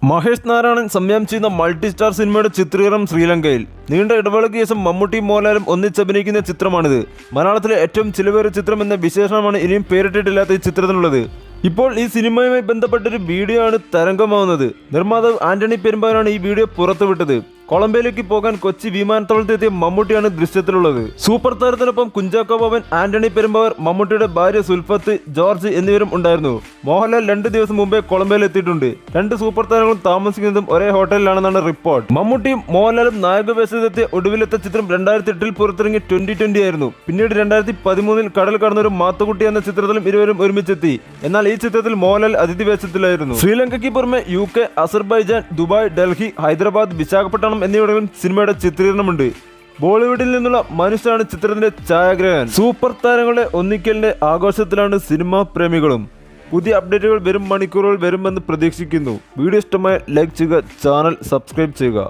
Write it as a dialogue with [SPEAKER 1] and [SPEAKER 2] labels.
[SPEAKER 1] മഹേഷ് നാരായണൻ സംവിധാനം ചെയ്യുന്ന multi star സിനിമയുടെ ചിത്രീകരണം ശ്രീലങ്കയിൽ. നീണ്ട ഇടവേളയ്ക്ക് ശേഷം മമ്മൂട്ടിയും മോഹൻലാലും ഒന്നിച്ചഭിനയിക്കുന്ന ചിത്രമാണിത്. മലയാളത്തിലെ ഏറ്റവും ചിലവേറിയ ചിത്രം എന്ന വിശേഷണമാണ് ഇനിയും പേരിട്ടിട്ടില്ലാത്ത ഈ ചിത്രത്തിനുള്ളത്. ഇപ്പോൾ ഈ സിനിമയുമായി ബന്ധപ്പെട്ടൊരു വീഡിയോ ആണ് തരംഗമാവുന്നത്. നിർമ്മാതാവ് ആന്റണി പെരുമ്പാവൂരാണ് ഈ വീഡിയോ പുറത്തുവിട്ടത്. കൊളംബോയിലേക്ക് പോകാൻ കൊച്ചി വിമാനത്താവളത്തിലെത്തിയ മമ്മൂട്ടിയാണ് ദൃശ്യത്തിലുള്ളത്. സൂപ്പർ താരത്തിനൊപ്പം കുഞ്ചാക്കോ ബോബൻ, ആന്റണി പെരുമ്പാവൂർ, മമ്മൂട്ടിയുടെ ഭാര്യ സുൽഫത്ത്, ജോർജ് എന്നിവരും ഉണ്ടായിരുന്നു. മോഹൻലാൽ 2 ദിവസം മുമ്പേ കൊളംബോയിൽ എത്തിയിട്ടുണ്ട്. 2 സൂപ്പർ താരങ്ങളും താമസിക്കുന്നതും ഒരേ ഹോട്ടലിലാണെന്നാണ് റിപ്പോർട്ട്. മമ്മൂട്ടിയും മോഹൻലാലും നായകവേഷത്തിലെത്തിയ ഒടുവിലത്തെ ചിത്രം 2008 പുറത്തിറങ്ങിയ 2020 ആയിരുന്നു. പിന്നീട് 2013 കടൽ കടന്നൊരു മാത്തുക്കുട്ടി എന്ന ചിത്രത്തിലും ഇരുവരും ഒരുമിച്ചെത്തി. എന്നാൽ ഈ ചിത്രത്തിൽ മോഹൻലാൽ അതിഥി വേഷത്തിലായിരുന്നു. ശ്രീലങ്കയ്ക്ക് പുറമെ UK, Azerbaijan, Dubai, Delhi, Hyderabad, Visakhapatnam എന്നിവിടങ്ങളിൽ സിനിമയുടെ ചിത്രീകരണമുണ്ട്. ബോളിവുഡിൽ നിന്നുള്ള മനുഷ്യാണ് ചിത്രത്തിന്റെ ഛായാഗ്രഹകൻ. സൂപ്പർ താരങ്ങളുടെ ഒന്നിക്കലിന്റെ ആഘോഷത്തിലാണ് സിനിമാ പ്രേമികളും. പുതിയ അപ്ഡേറ്റുകൾ വരും മണിക്കൂറുകൾ വരുമെന്ന് പ്രതീക്ഷിക്കുന്നു. വീഡിയോ ഇഷ്ടമായ ലൈക്ക് ചെയ്യുക, ചാനൽ സബ്സ്ക്രൈബ് ചെയ്യുക.